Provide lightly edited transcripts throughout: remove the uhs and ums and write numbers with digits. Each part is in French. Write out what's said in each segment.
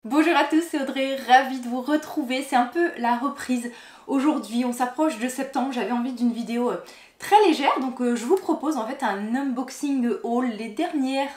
Bonjour à tous, c'est Audrey, ravie de vous retrouver. C'est un peu la reprise. Aujourd'hui, on s'approche de septembre, j'avais envie d'une vidéo très légère, donc je vous propose en fait un unboxing haul, les dernières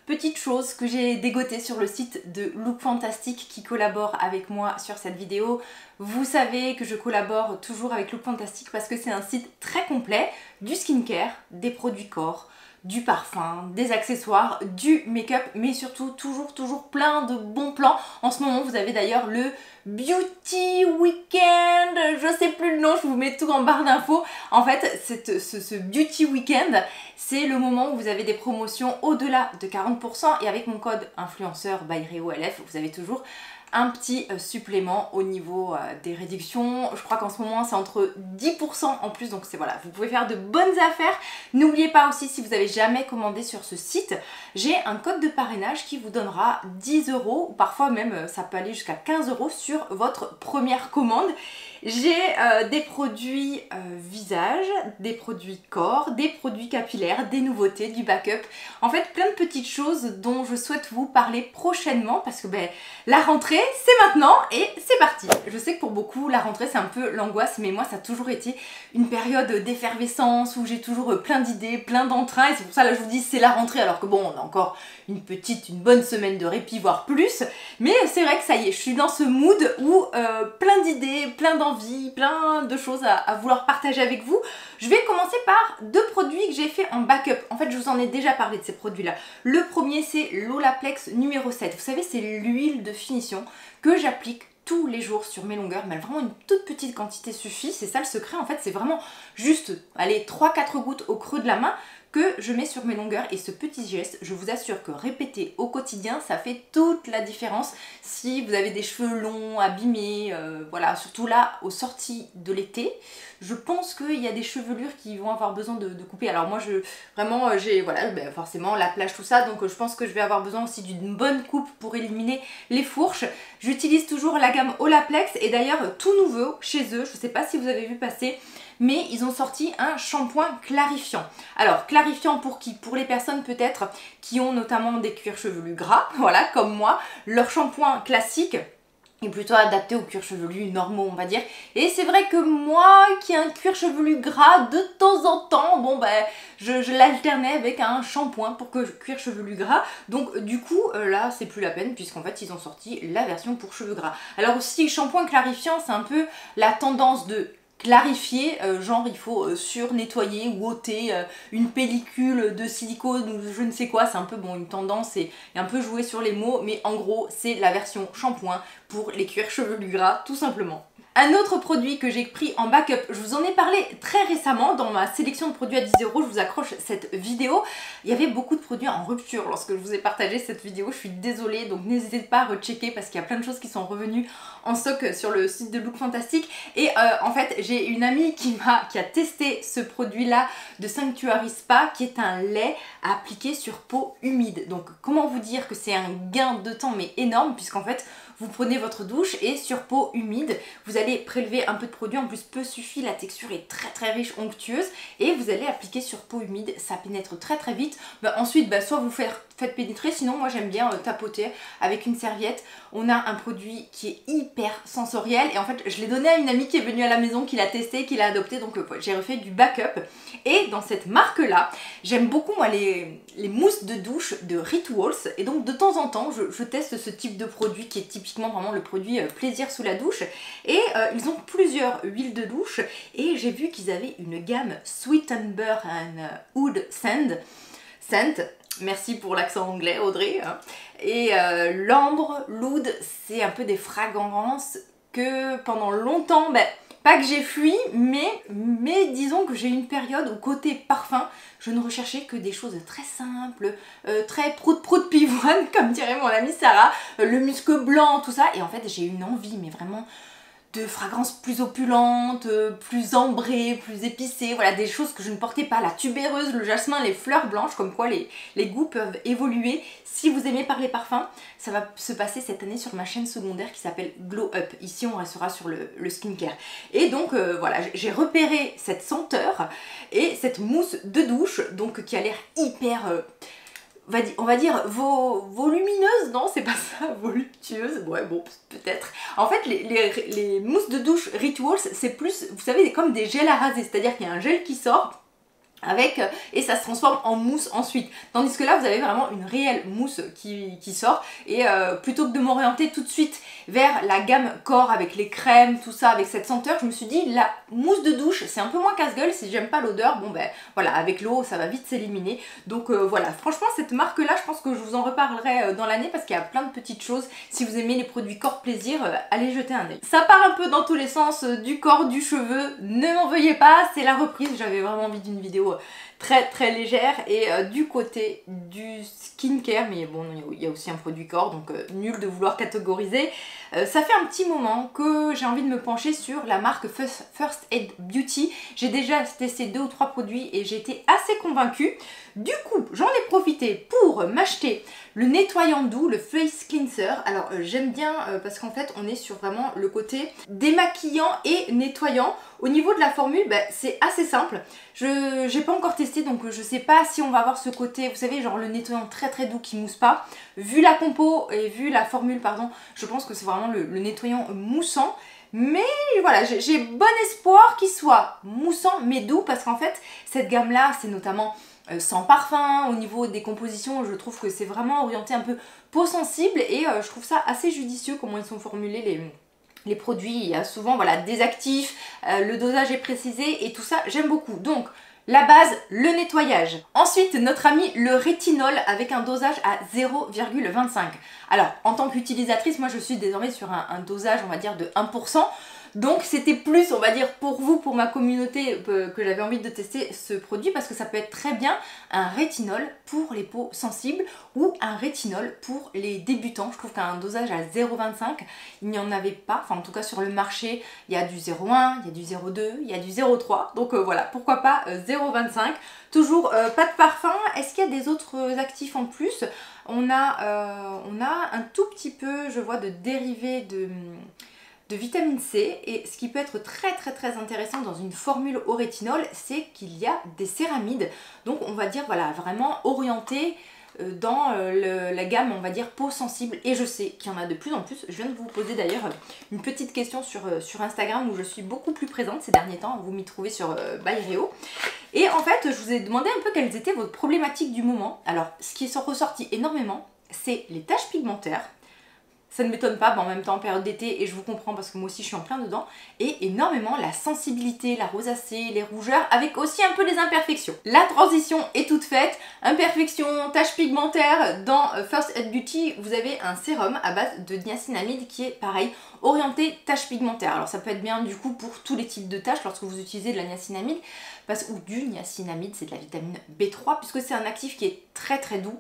petites choses que j'ai dégotées sur le site de Look Fantastic qui collabore avec moi sur cette vidéo. Vous savez que je collabore toujours avec Look Fantastic parce que c'est un site très complet, du skincare, des produits corps, du parfum, des accessoires, du make-up, mais surtout toujours plein de bons plans. En ce moment, vous avez d'ailleurs le Beauty Weekend, je sais plus le nom, je vous mets tout en barre d'infos. En fait, ce Beauty Weekend, c'est le moment où vous avez des promotions au-delà de 40% et avec mon code influenceur by ReoLF, vous avez toujours un petit supplément au niveau des réductions. Je crois qu'en ce moment c'est entre 10% en plus, donc c'est voilà, vous pouvez faire de bonnes affaires. N'oubliez pas aussi, si vous n'avez jamais commandé sur ce site, j'ai un code de parrainage qui vous donnera 10 €, ou parfois même ça peut aller jusqu'à 15 € sur votre première commande. J'ai des produits visage, des produits corps, des produits capillaires, des nouveautés, du backup. En fait, plein de petites choses dont je souhaite vous parler prochainement parce que la rentrée, c'est maintenant et c'est parti. Je sais que pour beaucoup, la rentrée, c'est un peu l'angoisse, mais moi, ça a toujours été une période d'effervescence où j'ai toujours plein d'idées, plein d'entrain. Et c'est pour ça, là, je vous dis, c'est la rentrée, alors que bon, on a encore une bonne semaine de répit, voire plus. Mais c'est vrai que ça y est, je suis dans ce mood où plein d'idées, plein d'envies, plein de choses à vouloir partager avec vous. Je vais commencer par deux produits que j'ai fait en backup. En fait, je vous en ai déjà parlé de ces produits-là. Le premier, c'est l'Olaplex numéro 7. Vous savez, c'est l'huile de finition que j'applique tous les jours sur mes longueurs, mais vraiment une toute petite quantité suffit, c'est ça le secret en fait, c'est vraiment juste, allez, 3-4 gouttes au creux de la main que je mets sur mes longueurs et ce petit geste, je vous assure que répéter au quotidien, ça fait toute la différence si vous avez des cheveux longs, abîmés, voilà, surtout là, aux sorties de l'été, je pense qu'il y a des chevelures qui vont avoir besoin de couper. Alors moi, j'ai, voilà, forcément la plage, tout ça, donc je pense que je vais avoir besoin aussi d'une bonne coupe pour éliminer les fourches. J'utilise toujours la gamme Olaplex et d'ailleurs tout nouveau chez eux, je ne sais pas si vous avez vu passer, mais ils ont sorti un shampoing clarifiant. Alors, clarifiant pour qui? Pour les personnes peut-être qui ont notamment des cuirs chevelus gras, voilà, comme moi. Leur shampoing classique est plutôt adapté aux cuirs chevelus normaux, on va dire. Et c'est vrai que moi, qui ai un cuir chevelu gras, de temps en temps, bon je l'alternais avec un shampoing pour que cuir chevelu gras. Donc du coup, là, c'est plus la peine, puisqu'en fait, ils ont sorti la version pour cheveux gras. Alors aussi, shampoing clarifiant, c'est un peu la tendance de clarifier, genre il faut sur-nettoyer ou ôter une pellicule de silicone ou je ne sais quoi, c'est un peu bon une tendance et un peu jouer sur les mots, mais en gros c'est la version shampoing pour les cuirs chevelus gras tout simplement. Un autre produit que j'ai pris en backup, je vous en ai parlé très récemment dans ma sélection de produits à 10 €, je vous accroche cette vidéo. Il y avait beaucoup de produits en rupture lorsque je vous ai partagé cette vidéo, je suis désolée, donc n'hésitez pas à rechecker parce qu'il y a plein de choses qui sont revenues en stock sur le site de Look Fantastic. Et en fait, j'ai une amie qui a testé ce produit-là de Sanctuary Spa qui est un lait à appliquer sur peau humide. Donc comment vous dire que c'est un gain de temps mais énorme puisqu'en fait, vous prenez votre douche et sur peau humide, vous allez prélever un peu de produit, en plus peu suffit, la texture est très riche, onctueuse et vous allez appliquer sur peau humide, ça pénètre très vite. Ensuite, soit vous faites pénétrer, sinon moi j'aime bien tapoter avec une serviette. On a un produit qui est hyper sensoriel et en fait je l'ai donné à une amie qui est venue à la maison, qui l'a testé, qui l'a adopté, donc j'ai refait du backup. Et dans cette marque là, j'aime beaucoup moi les mousses de douche de Rituals et donc de temps en temps je teste ce type de produit qui est typiquement vraiment le produit plaisir sous la douche et ils ont plusieurs huiles de douche et j'ai vu qu'ils avaient une gamme Sweet Amber and Oud Scent. Merci pour l'accent anglais Audrey. Et l'ambre, l'oud, c'est un peu des fragrances que pendant longtemps, pas que j'ai fui, mais disons que j'ai eu une période où côté parfum, je ne recherchais que des choses très simples, très prout pivoine, comme dirait mon amie Sarah, le musc blanc, tout ça. Et en fait, j'ai eu une envie, mais vraiment de fragrances plus opulentes, plus ambrées, plus épicées, voilà, des choses que je ne portais pas, la tubéreuse, le jasmin, les fleurs blanches, comme quoi les goûts peuvent évoluer. Si vous aimez parler parfum, ça va se passer cette année sur ma chaîne secondaire qui s'appelle Glow Up. Ici, on restera sur le skincare. Et donc, voilà, j'ai repéré cette senteur et cette mousse de douche, donc qui a l'air hyper on va dire volumineuse, non c'est pas ça, voluptueuse, ouais bon peut-être. En fait les mousses de douche Rituals c'est plus, vous savez, comme des gels à raser, c'est-à-dire qu'il y a un gel qui sort avec et ça se transforme en mousse ensuite, tandis que là vous avez vraiment une réelle mousse qui sort et plutôt que de m'orienter tout de suite vers la gamme corps avec les crèmes, tout ça, avec cette senteur, je me suis dit la mousse de douche c'est un peu moins casse-gueule, si j'aime pas l'odeur, bon ben voilà, avec l'eau ça va vite s'éliminer, donc voilà, franchement cette marque là je pense que je vous en reparlerai dans l'année parce qu'il y a plein de petites choses, si vous aimez les produits corps plaisir, allez jeter un œil. Ça part un peu dans tous les sens, du corps, du cheveu, ne m'en veuillez pas, c'est la reprise, j'avais vraiment envie d'une vidéo très légère et du côté du skincare, mais bon il y a aussi un produit corps donc nul de vouloir catégoriser. Ça fait un petit moment que j'ai envie de me pencher sur la marque First Aid Beauty. J'ai déjà testé 2 ou 3 produits et j'ai été assez convaincue. Du coup, j'en ai profité pour m'acheter le nettoyant doux, le Face Cleanser. Alors j'aime bien parce qu'en fait on est sur vraiment le côté démaquillant et nettoyant. Au niveau de la formule, bah, c'est assez simple. Je n'ai pas encore testé donc je sais pas si on va avoir ce côté, vous savez, genre le nettoyant très doux qui mousse pas. Vu la compo et vu la formule, pardon, je pense que c'est vraiment le nettoyant moussant. Mais voilà, j'ai bon espoir qu'il soit moussant mais doux parce qu'en fait cette gamme là c'est notamment sans parfum. Au niveau des compositions je trouve que c'est vraiment orienté un peu peau sensible et je trouve ça assez judicieux comment ils sont formulés les produits. Il y a souvent voilà, des actifs, le dosage est précisé et tout ça j'aime beaucoup. Donc la base, le nettoyage. Ensuite, notre ami le rétinol avec un dosage à 0,25. Alors, en tant qu'utilisatrice, moi je suis désormais sur un dosage, on va dire, de 1%. Donc c'était plus, on va dire, pour vous, pour ma communauté, que j'avais envie de tester ce produit parce que ça peut être très bien un rétinol pour les peaux sensibles ou un rétinol pour les débutants. Je trouve qu'un dosage à 0,25, il n'y en avait pas, enfin en tout cas sur le marché, il y a du 0,1, il y a du 0,2, il y a du 0,3. Donc voilà, pourquoi pas 0,25. Toujours pas de parfum. Est-ce qu'il y a des autres actifs en plus? On a un tout petit peu, je vois, de dérivés de vitamine C et ce qui peut être très intéressant dans une formule au rétinol, c'est qu'il y a des céramides, donc on va dire voilà vraiment orienté dans la gamme on va dire peau sensible et je sais qu'il y en a de plus en plus. Je viens de vous poser d'ailleurs une petite question sur Instagram où je suis beaucoup plus présente ces derniers temps, vous m'y trouvez sur Byréo et en fait je vous ai demandé un peu quelles étaient vos problématiques du moment. Alors ce qui est ressorti énormément c'est les taches pigmentaires. Ça ne m'étonne pas, mais en même temps en période d'été, et je vous comprends parce que moi aussi je suis en plein dedans, et énormément la sensibilité, la rosacée, les rougeurs, avec aussi un peu les imperfections. La transition est toute faite, imperfections, taches pigmentaires, dans First Aid Beauty, vous avez un sérum à base de niacinamide qui est pareil, orienté taches pigmentaires. Alors ça peut être bien du coup pour tous les types de taches lorsque vous utilisez de la niacinamide, ou du niacinamide, c'est de la vitamine B3, puisque c'est un actif qui est très doux.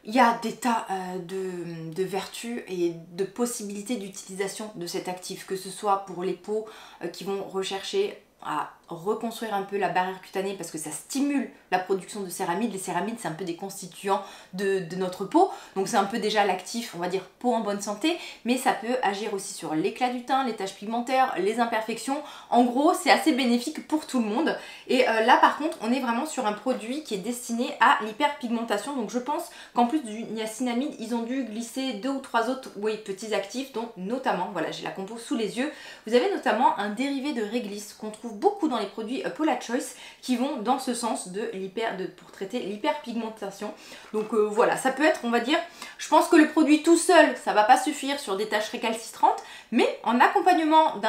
Il y a des tas de vertus et de possibilités d'utilisation de cet actif, que ce soit pour les peaux qui vont rechercher à reconstruire un peu la barrière cutanée parce que ça stimule la production de céramides. Les céramides c'est un peu des constituants de notre peau, donc c'est un peu déjà l'actif, on va dire peau en bonne santé, mais ça peut agir aussi sur l'éclat du teint, les taches pigmentaires, les imperfections. En gros c'est assez bénéfique pour tout le monde et là par contre on est vraiment sur un produit qui est destiné à l'hyperpigmentation, donc je pense qu'en plus du niacinamide ils ont dû glisser 2 ou 3 autres petits actifs, dont notamment, voilà j'ai la compo sous les yeux, vous avez notamment un dérivé de réglisse qu'on trouve beaucoup dans les produits Paula Choice qui vont dans ce sens pour traiter l'hyperpigmentation. Donc voilà, ça peut être, on va dire, je pense que le produit tout seul, ça va pas suffire sur des taches récalcitrantes, mais en accompagnement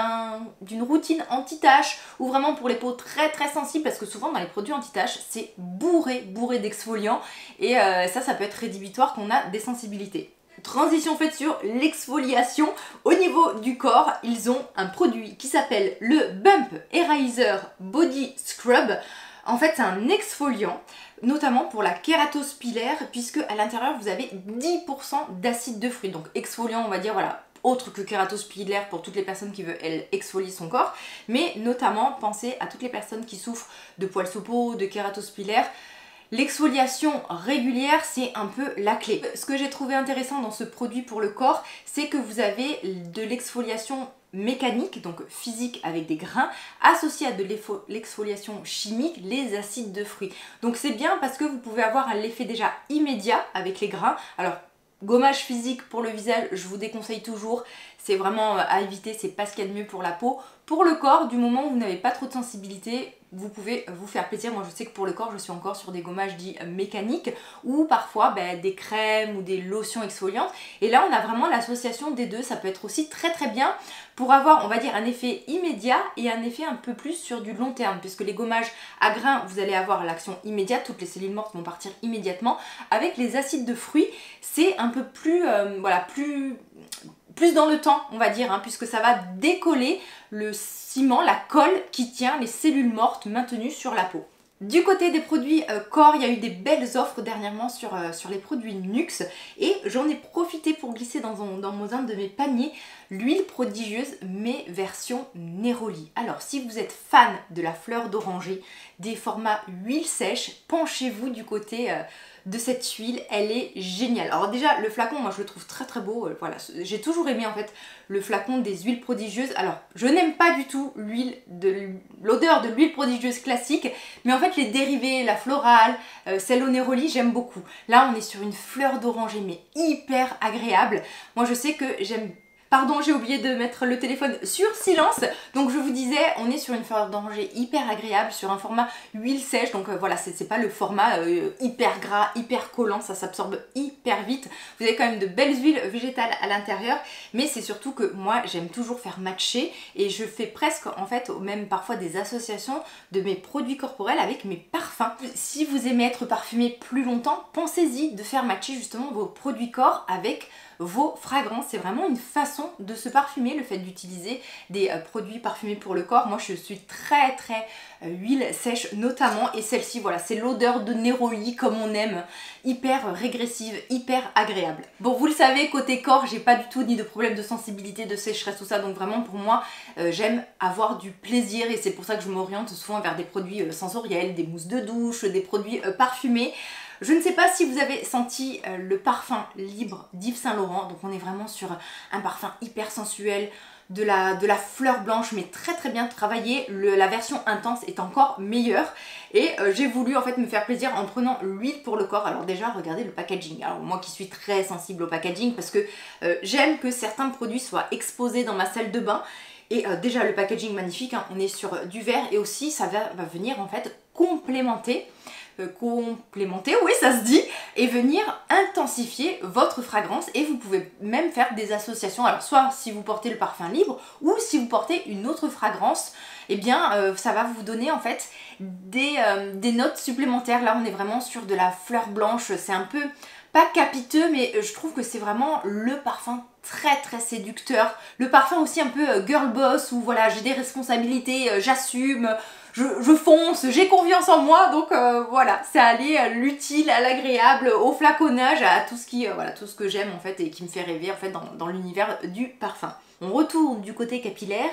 d'une routine anti-taches ou vraiment pour les peaux très sensibles, parce que souvent dans les produits anti-taches, c'est bourré d'exfoliants et ça peut être rédhibitoire qu'on a des sensibilités. Transition faite sur l'exfoliation. Au niveau du corps, ils ont un produit qui s'appelle le Bump Eraser Body Scrub. En fait, c'est un exfoliant, notamment pour la kératose pilaire, puisque à l'intérieur, vous avez 10% d'acide de fruits. Donc exfoliant, on va dire, voilà, autre que kératose pilaire pour toutes les personnes qui veulent, elles, exfolier son corps. Mais notamment, pensez à toutes les personnes qui souffrent de poils sous peau, de kératose pilaire. L'exfoliation régulière, c'est un peu la clé. Ce que j'ai trouvé intéressant dans ce produit pour le corps, c'est que vous avez de l'exfoliation mécanique, donc physique avec des grains, associé à de l'exfoliation chimique, les acides de fruits. Donc c'est bien parce que vous pouvez avoir un effet déjà immédiat avec les grains. Alors, gommage physique pour le visage, je vous déconseille toujours, c'est vraiment à éviter, c'est pas ce qu'il y a de mieux pour la peau. Pour le corps, du moment où vous n'avez pas trop de sensibilité, vous pouvez vous faire plaisir. Moi je sais que pour le corps, je suis encore sur des gommages dits mécaniques ou parfois des crèmes ou des lotions exfoliantes. Et là on a vraiment l'association des deux, ça peut être aussi très très bien pour avoir, on va dire, un effet immédiat et un effet un peu plus sur du long terme, puisque les gommages à grains, vous allez avoir l'action immédiate, toutes les cellules mortes vont partir immédiatement. Avec les acides de fruits, c'est un peu plus, voilà, plus dans le temps, on va dire, hein, puisque ça va décoller le ciment, la colle qui tient les cellules mortes maintenues sur la peau. Du côté des produits corps, il y a eu des belles offres dernièrement sur les produits Nuxe et j'en ai profité pour glisser dans un de mes paniers l'huile prodigieuse mais version Neroli. Alors si vous êtes fan de la fleur d'oranger, des formats huile sèche, penchez-vous du côté de cette huile, elle est géniale. Alors déjà le flacon, moi je le trouve très très beau, voilà, j'ai toujours aimé en fait le flacon des huiles prodigieuses. Alors je n'aime pas du tout l'odeur de l'huile prodigieuse classique, mais en fait les dérivés, la florale, celle au Neroli, j'aime beaucoup. Là on est sur une fleur d'oranger mais hyper agréable. Moi je sais que j'aime... Pardon, j'ai oublié de mettre le téléphone sur silence. Donc je vous disais, on est sur une fleur d'oranger hyper agréable, sur un format huile sèche. Donc voilà, c'est pas le format hyper gras, hyper collant, ça s'absorbe hyper vite. Vous avez quand même de belles huiles végétales à l'intérieur. Mais c'est surtout que moi, j'aime toujours faire matcher. Et je fais presque, en fait, même parfois des associations de mes produits corporels avec mes parfums. Si vous aimez être parfumé plus longtemps, pensez-y de faire matcher justement vos produits corps avec vos fragrances. C'est vraiment une façon de se parfumer, le fait d'utiliser des produits parfumés pour le corps. Moi je suis très huile sèche notamment, et celle-ci voilà, c'est l'odeur de Neroli comme on aime, hyper régressive, hyper agréable. Bon, vous le savez, côté corps, j'ai pas du tout ni de problème de sensibilité, de sécheresse, tout ça, donc vraiment pour moi j'aime avoir du plaisir et c'est pour ça que je m'oriente souvent vers des produits sensoriels, des mousses de douche, des produits parfumés. Je ne sais pas si vous avez senti le parfum libre d'Yves Saint Laurent, donc on est vraiment sur un parfum hyper sensuel, de la fleur blanche mais très très bien travaillé. La version intense est encore meilleure et j'ai voulu en fait me faire plaisir en prenant l'huile pour le corps. Alors déjà regardez le packaging, alors moi qui suis très sensible au packaging parce que j'aime que certains produits soient exposés dans ma salle de bain. Et déjà le packaging magnifique, hein, on est sur du verre et aussi ça va venir en fait complémenter, oui ça se dit, et venir intensifier votre fragrance. Et vous pouvez même faire des associations, alors soit si vous portez le parfum libre ou si vous portez une autre fragrance, et eh bien ça va vous donner en fait des notes supplémentaires. Là on est vraiment sur de la fleur blanche, c'est un peu pas capiteux mais je trouve que c'est vraiment le parfum très séducteur, le parfum aussi un peu girl boss où voilà, j'ai des responsabilités, j'assume, je fonce, j'ai confiance en moi, donc voilà, c'est aller à l'utile, à l'agréable, au flaconnage, à tout ce qui, voilà, tout ce que j'aime en fait et qui me fait rêver en fait dans l'univers du parfum. On retourne du côté capillaire.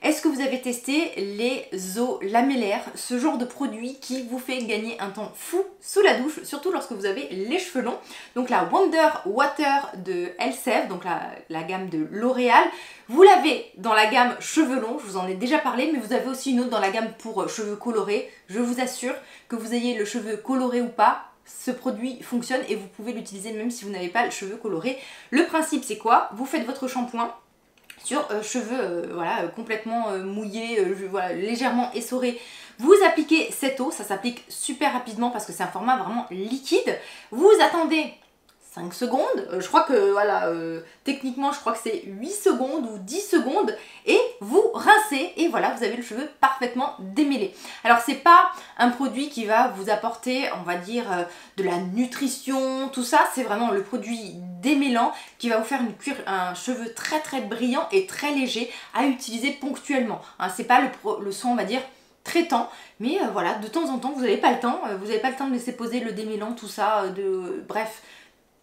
Est-ce que vous avez testé les eaux lamellaires, ce genre de produit qui vous fait gagner un temps fou sous la douche, surtout lorsque vous avez les cheveux longs? Donc la Wonder Water de Elseve, donc la gamme de L'Oréal, vous l'avez dans la gamme cheveux longs, je vous en ai déjà parlé, mais vous avez aussi une autre dans la gamme pour cheveux colorés. Je vous assure que vous ayez le cheveu coloré ou pas, ce produit fonctionne et vous pouvez l'utiliser même si vous n'avez pas le cheveu coloré. Le principe c'est quoi? Vous faites votre shampoing sur cheveux voilà, complètement mouillés, voilà, légèrement essorés. Vous appliquez cette eau, ça s'applique super rapidement parce que c'est un format vraiment liquide. Vous attendez 5 secondes, je crois que voilà, techniquement je crois que c'est 8 secondes ou 10 secondes et vous rincez et voilà, vous avez le cheveu parfaitement démêlé. Alors c'est pas un produit qui va vous apporter, on va dire, de la nutrition, tout ça, c'est vraiment le produit démêlant qui va vous faire un cheveu très brillant et très léger à utiliser ponctuellement. Hein, c'est pas le soin, on va dire, traitant, mais voilà, de temps en temps vous n'avez pas le temps, de laisser poser le démêlant, tout ça, bref.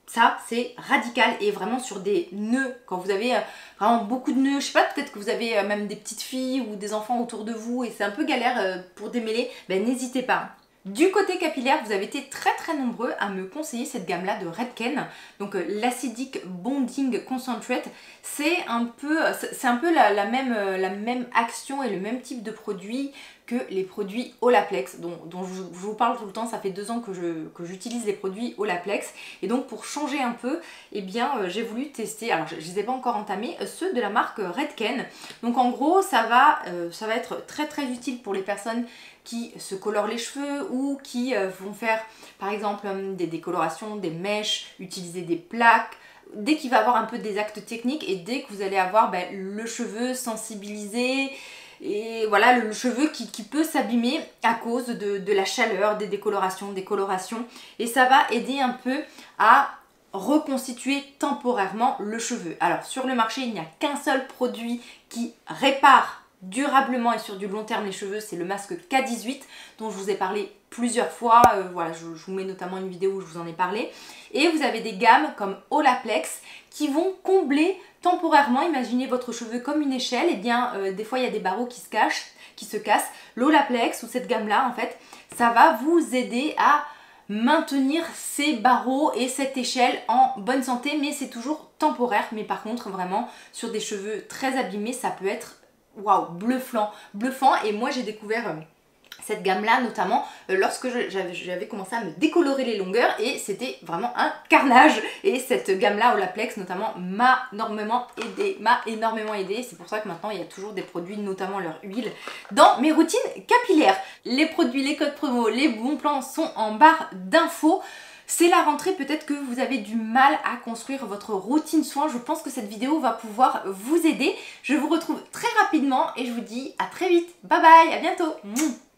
Ça c'est radical et vraiment sur des nœuds, quand vous avez vraiment beaucoup de nœuds, je sais pas, peut-être que vous avez même des petites filles ou des enfants autour de vous et c'est un peu galère pour démêler, ben n'hésitez pas. Du côté capillaire, vous avez été très nombreux à me conseiller cette gamme-là de Redken, donc l'Acidic Bonding Concentrate. C'est un peu la même action et le même type de produit que les produits Olaplex dont je vous parle tout le temps. Ça fait 2 ans que j'utilise les produits Olaplex, et donc pour changer un peu, eh bien j'ai voulu tester, alors je ne les ai pas encore entamés, ceux de la marque Redken. Donc en gros ça va être très utile pour les personnes qui se colorent les cheveux ou qui vont faire par exemple des décolorations, des mèches, utiliser des plaques. Dès qu'il va y avoir un peu des actes techniques et dès que vous allez avoir le cheveu sensibilisé, et voilà, le cheveu qui peut s'abîmer à cause de la chaleur, des décolorations, des colorations, et ça va aider un peu à reconstituer temporairement le cheveu. Alors sur le marché, il n'y a qu'un seul produit qui répare durablement et sur du long terme les cheveux, c'est le masque K18 dont je vous ai parlé plusieurs fois. Voilà, je vous mets notamment une vidéo où je vous en ai parlé. Et vous avez des gammes comme Olaplex qui vont combler temporairement. Imaginez votre cheveu comme une échelle, et bien des fois il y a des barreaux qui se cassent. L'Olaplex ou cette gamme là en fait, ça va vous aider à maintenir ces barreaux et cette échelle en bonne santé, mais c'est toujours temporaire. Mais par contre vraiment sur des cheveux très abîmés, ça peut être waouh, bluffant. Et moi j'ai découvert cette gamme là notamment lorsque j'avais commencé à me décolorer les longueurs, et c'était vraiment un carnage. Et cette gamme là Olaplex notamment m'a énormément aidé. C'est pour ça que maintenant il y a toujours des produits, notamment leur huile, dans mes routines capillaires. Les produits, les codes promo, les bons plans sont en barre d'infos. C'est la rentrée, peut-être que vous avez du mal à construire votre routine soin. Je pense que cette vidéo va pouvoir vous aider. Je vous retrouve très rapidement et je vous dis à très vite. Bye bye, à bientôt.